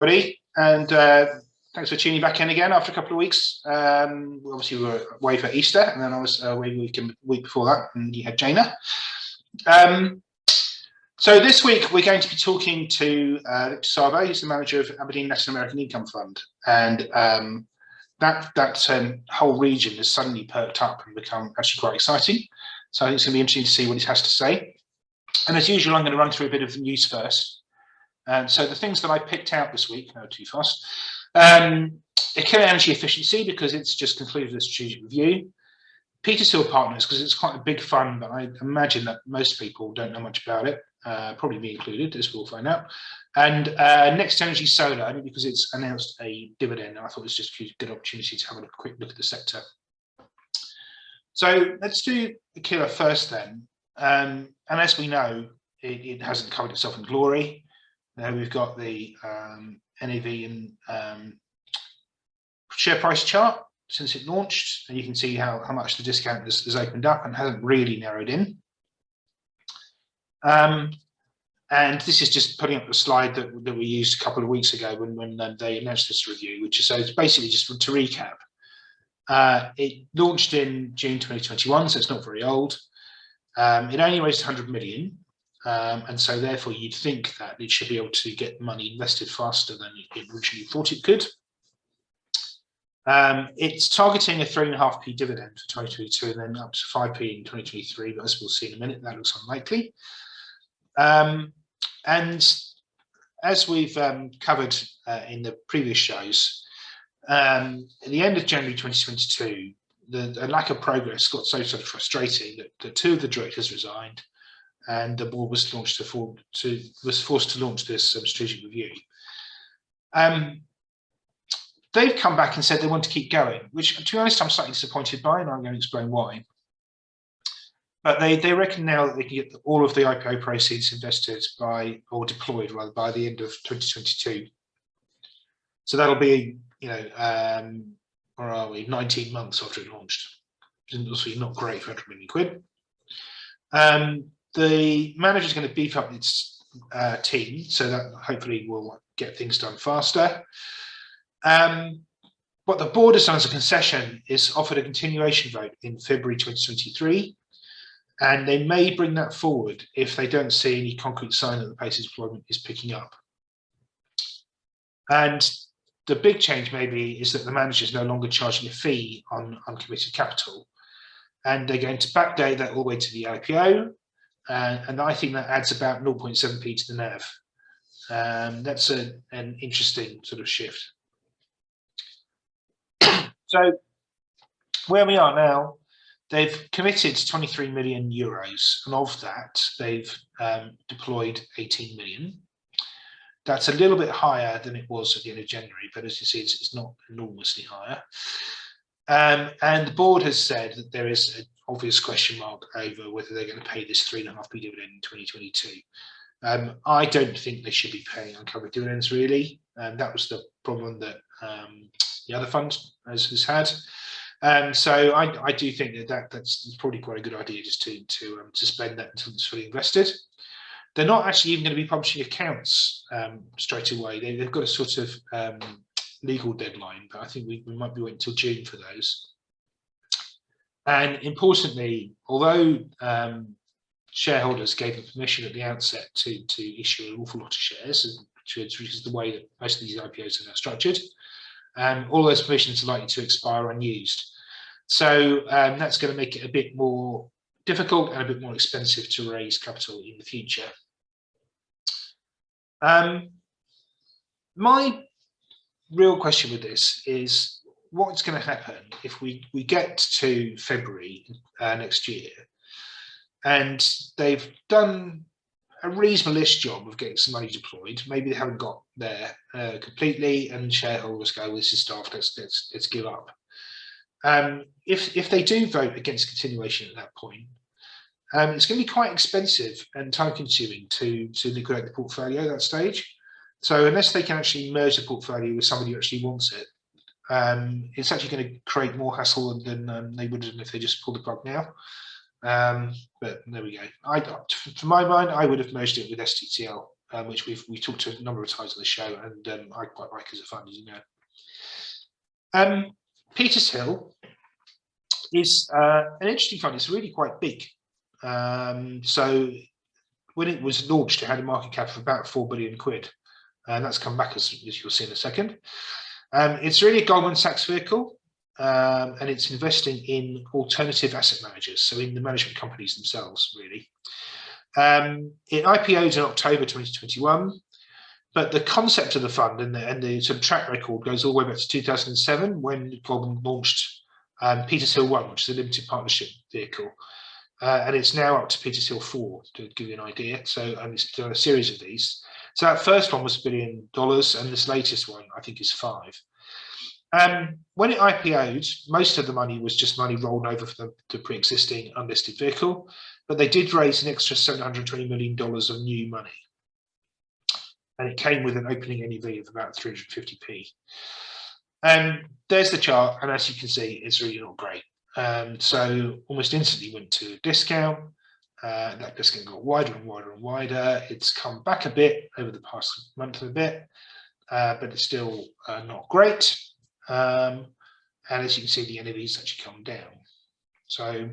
Everybody, and thanks for tuning back in again after a couple of weeks. Obviously, we were away for Easter, and then I was away the week before that, and you had Jana. So this week we're going to be talking to Victor Sabo, who's the manager of Aberdeen Latin American Income Fund, and that whole region has suddenly perked up and become actually quite exciting. So I think it's going to be interesting to see what he has to say. And as usual, I'm going to run through a bit of the news first. So the things that I picked out this week, no, too fast. Aquila energy efficiency, because it's just concluded a strategic review. Petershill Partners, because it's quite a big fund, but I imagine that most people don't know much about it, probably me included, as we'll find out. And NextEnergy Solar, only because it's announced a dividend, and I thought it was just a good opportunity to have a quick look at the sector. So let's do Aquila first then. And as we know, it hasn't covered itself in glory. We've got the NAV and share price chart since it launched, and you can see how much the discount has opened up and hasn't really narrowed in. And this is just putting up the slide that we used a couple of weeks ago when they announced this review, which is, so it's basically just to recap. It launched in June 2021, so it's not very old. It only raised 100 million. And so therefore you'd think that it should be able to get money invested faster than it originally thought it could. It's targeting a 3.5p dividend for 2022 and then up to 5p in 2023, but as we'll see in a minute, that looks unlikely. And as we've covered in the previous shows, at the end of January 2022, the lack of progress got so sort of frustrating that two of the directors resigned, and the board was forced to launch this strategic review. They've come back and said they want to keep going, which, to be honest, I'm slightly disappointed by, and I'm going to explain why. But they reckon now that they can get all of the IPO proceeds invested or deployed rather, by the end of 2022. So that'll be, where are we, 19 months after it launched. Obviously not great for 100 million quid. The manager is going to beef up its team, so that hopefully will get things done faster. What the board has done as a concession is offered a continuation vote in February 2023, and they may bring that forward if they don't see any concrete sign that the pace of deployment is picking up. And the big change maybe is that the manager is no longer charging a fee on uncommitted capital, and they're going to backdate that all the way to the IPO. And I think that adds about 0.7p to the NAV. That's an interesting sort of shift. So where we are now, they've committed 23 million euros, and of that, they've deployed 18 million. That's a little bit higher than it was at the end of January, but as you see, it's not enormously higher. And the board has said that there is an obvious question mark over whether they're going to pay this 3.5p dividend in 2022. I don't think they should be paying uncovered dividends, really. That was the problem that the other fund has had. So I do think that's probably quite a good idea, just to suspend that until it's fully invested. They're not actually even going to be publishing accounts straight away. They've got a sort of legal deadline, but I think we might be waiting until June for those. And importantly, although shareholders gave them permission at the outset to issue an awful lot of shares, which is the way that most of these IPOs are now structured, all those permissions are likely to expire unused. So that's going to make it a bit more difficult and a bit more expensive to raise capital in the future. My real question with this is what's going to happen if we get to February next year, and they've done a reasonable-ish job of getting some money deployed. Maybe they haven't got there completely, and shareholders go, well, this is daft, let's give up. If they do vote against continuation at that point, it's going to be quite expensive and time-consuming to liquidate the portfolio at that stage. So unless they can actually merge the portfolio with somebody who actually wants it, it's actually going to create more hassle than they would if they just pull the plug now. But there we go. To my mind, I would have merged it with STTL which we've talked to a number of times on the show, and I quite like as a fund, as you know. Petershill is an interesting fund. It's really quite big. So when it was launched, it had a market cap of about 4 billion quid, and that's come back as you'll see in a second. It's really a Goldman Sachs vehicle, and it's investing in alternative asset managers, so in the management companies themselves, really. It IPO'd in October 2021, but the concept of the fund and the sort of track record goes all the way back to 2007 when Goldman launched Petershill 1, which is a limited partnership vehicle. And it's now up to Petershill 4, to give you an idea. So, and it's done a series of these. So that first one was $1 billion, and this latest one, I think, is 5. When it IPO'd, most of the money was just money rolled over for the pre-existing unlisted vehicle, but they did raise an extra $720 million of new money. And it came with an opening NAV of about 350p. There's the chart, and as you can see, it's really not great. So almost instantly went to a discount. That discount got wider and wider and wider. It's come back a bit over the past month and a bit, but it's still not great. And as you can see, the NAV's actually come down. So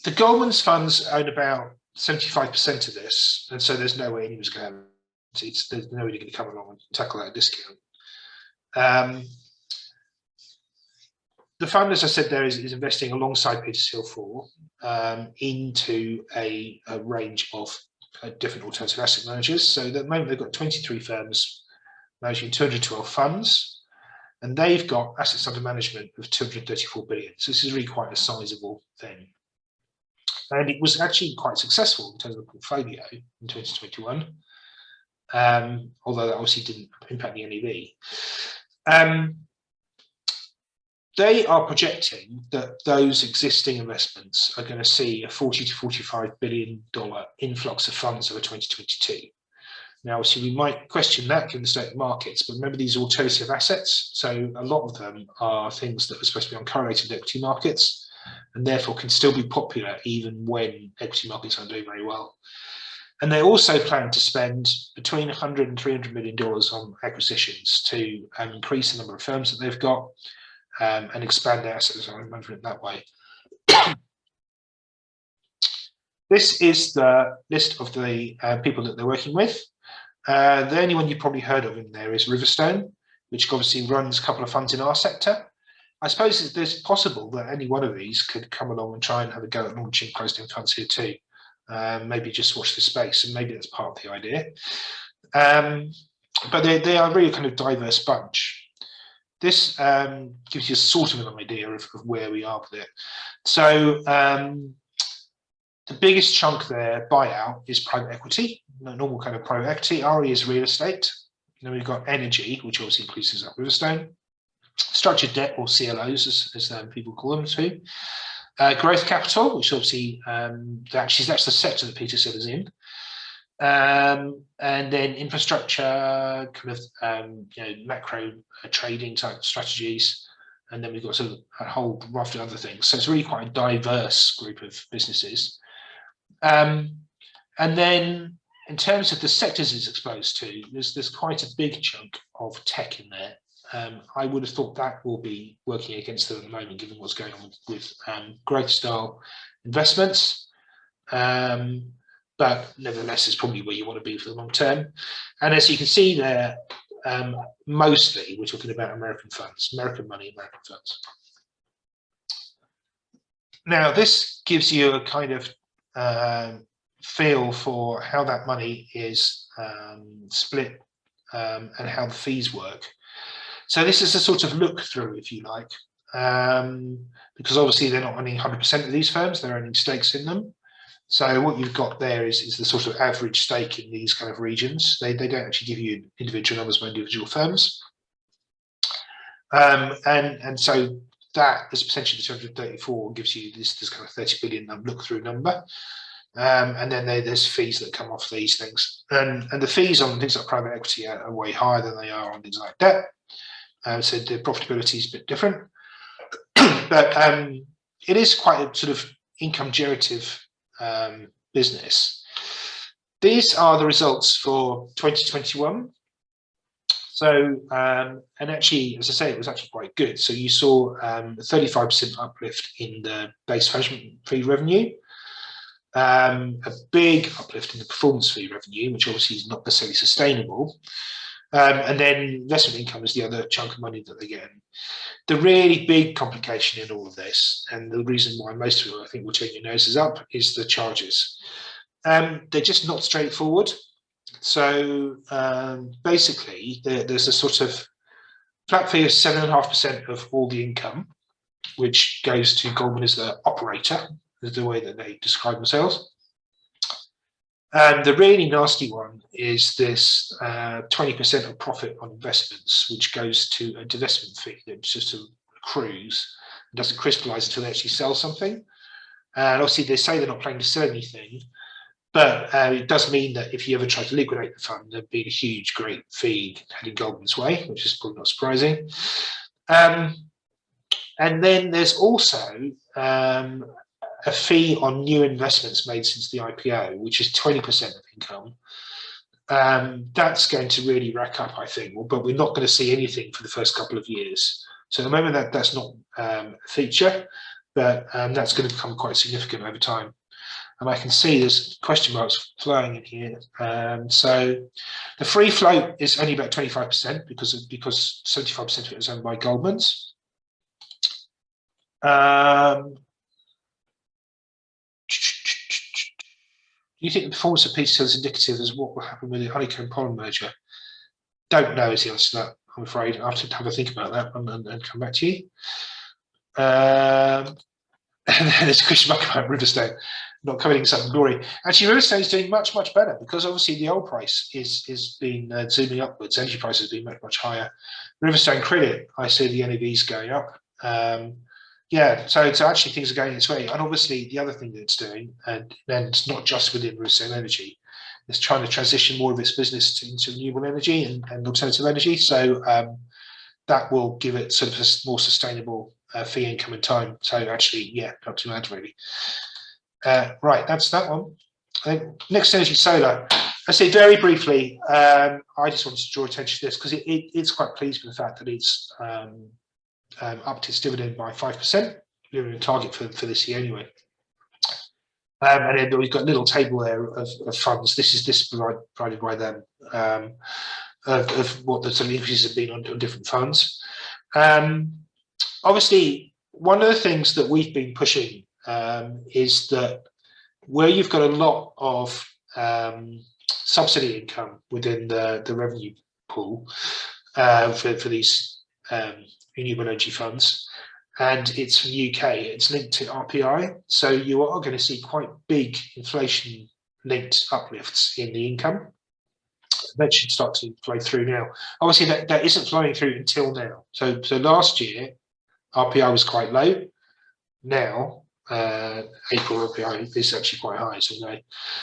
the Goldman's funds own about 75% of this, and so there's no way anyone's going to have, there's nobody going to come along and tackle that discount. The fund, as I said, there is investing alongside Petershill 4 into a range of different alternative asset managers. So at the moment, they've got 23 firms managing 212 funds, and they've got assets under management of 234 billion. So this is really quite a sizable thing. And it was actually quite successful in terms of the portfolio in 2021, although that obviously didn't impact the NAV. They are projecting that those existing investments are going to see a $40 to $45 billion influx of funds over 2022. Now, obviously, we might question that given the state of markets, but remember these alternative assets. So a lot of them are things that are supposed to be on correlated equity markets, and therefore can still be popular even when equity markets aren't doing very well. And they also plan to spend between $100 and $300 million on acquisitions to increase the number of firms that they've got and expand their assets under management that way. This is the list of the people that they're working with. The only one you've probably heard of in there is Riverstone, which obviously runs a couple of funds in our sector. I suppose it's possible that any one of these could come along and try and have a go at launching closed-end funds here too. Maybe just watch the space, and maybe that's part of the idea. But they are really a kind of diverse bunch. This gives you sort of an idea of where we are with it. So the biggest chunk there, buyout, is private equity, normal kind of private equity. RE is real estate. Then we've got energy, which obviously increases up Riverstone. Structured debt, or CLOs, as people call them too. Growth capital, which obviously that's the sector that Petershill is in. And then infrastructure, kind of macro trading type strategies, and then we've got sort of a whole raft of other things. So it's really quite a diverse group of businesses. And then in terms of the sectors it's exposed to, there's quite a big chunk of tech in there. I would have thought that will be working against them at the moment, given what's going on with growth style investments. But nevertheless, it's probably where you want to be for the long term. And as you can see there, mostly we're talking about American funds, American money, American funds. Now, this gives you a kind of feel for how that money is split and how the fees work. So this is a sort of look through, if you like, because obviously they're not owning 100% of these firms, they're owning stakes in them. So what you've got there is the sort of average stake in these kind of regions. They don't actually give you individual numbers of individual firms. And so that is potentially the 234 gives you this kind of 30 billion look through number. And then there's fees that come off these things. And the fees on things like private equity are way higher than they are on things like debt. So the profitability is a bit different. But it is quite a sort of income generative business. these are the results for 2021. So, and actually, as I say, it was actually quite good. So you saw a 35% uplift in the base management fee revenue, a big uplift in the performance fee revenue, which obviously is not necessarily sustainable. And then investment income is the other chunk of money that they get. The really big complication in all of this, and the reason why most of you, I think, will turn your noses up, is the charges. They're just not straightforward. So basically, there's a sort of flat fee of 7.5% of all the income, which goes to Goldman as the operator, is the way that they describe themselves. And the really nasty one is this 20% of profit on investments, which goes to a divestment fee that just accrues and doesn't crystallize until they actually sell something. And obviously, they say they're not planning to sell anything, but it does mean that if you ever try to liquidate the fund, there'd be a huge, great fee heading Goldman's way, which is probably not surprising. And then there's also a fee on new investments made since the IPO, which is 20% of income. That's going to really rack up, I think, but we're not going to see anything for the first couple of years. So at the moment, that's not a feature, but that's going to become quite significant over time. And I can see there's question marks flowing in here. So the free float is only about 25% because 75% of it is owned by Goldman's. Do you think the performance of Petershill is indicative as what will happen with the Honeycomb Pollen merger? Don't know is the answer to that, I'm afraid. I'll have to have a think about that and come back to you. And then there's a question mark about Riverstone not coming in some glory. Actually, Riverstone is doing much, much better because obviously the oil price is been zooming upwards. Energy prices have been much, much higher. Riverstone credit, I see the NAVs going up. Yeah, so actually things are going its way. And obviously the other thing that it's doing, and then it's not just within Riverstone Energy, it's trying to transition more of its business into renewable energy and alternative energy. So that will give it sort of a more sustainable fee income in time. So actually, yeah, not too bad really. Right, that's that one. NextEnergy Solar. I say very briefly, I just wanted to draw attention to this because it's quite pleased with the fact that it's upped its dividend by 5%. We're in a target for this year anyway. And then we've got a little table there of funds. This is provided by them of what the sort of increases have been on different funds. Obviously, one of the things that we've been pushing is that where you've got a lot of subsidy income within the revenue pool for these renewable energy funds, and it's from the UK, it's linked to RPI. So you are going to see quite big inflation-linked uplifts in the income. That should start to flow through now. Obviously, that isn't flowing through until now. So last year, RPI was quite low. Now, April RPI is actually quite high.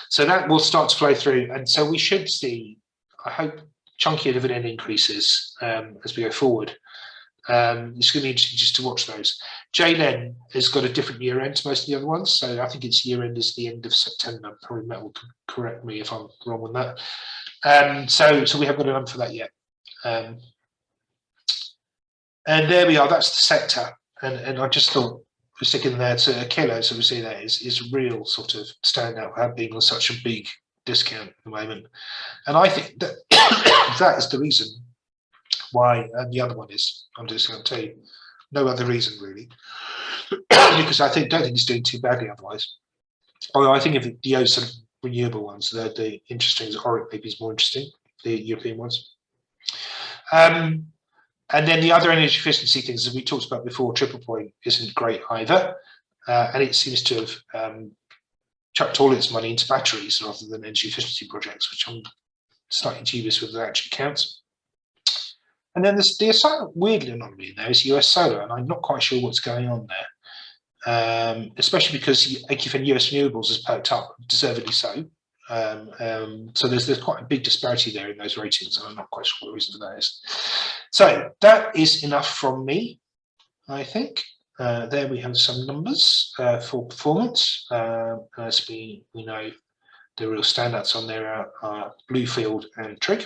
So that will start to flow through. And so we should see, I hope, chunkier dividend increases as we go forward. It's going to be interesting just to watch those. JLEN has got a different year end to most of the other ones, so I think its year end is the end of September. Probably Matt will correct me if I'm wrong on that. So we haven't got a number for that yet. And there we are. That's the sector, and I just thought we're sticking there to Aquila. So we see that is real sort of standout for being on such a big discount at the moment, and I think that that is the reason why the other one is. I'm just going to tell you, no other reason really, because I don't think it's doing too badly otherwise. Although I think if the sort of renewable ones, the interesting is Oric maybe is more interesting, the European ones. And then the other energy efficiency things that we talked about before, Triple Point isn't great either, and it seems to have chucked all its money into batteries rather than energy efficiency projects, which I'm slightly dubious whether that actually counts. And then the silent weirdly anomaly in there is US Solar, and I'm not quite sure what's going on there, especially because AQFN US Renewables has perked up, deservedly so. So there's quite a big disparity there in those ratings, and I'm not quite sure what the reason for that is. So that is enough from me, I think. There we have some numbers for performance. As we know, the real standouts on there are Bluefield and Trig.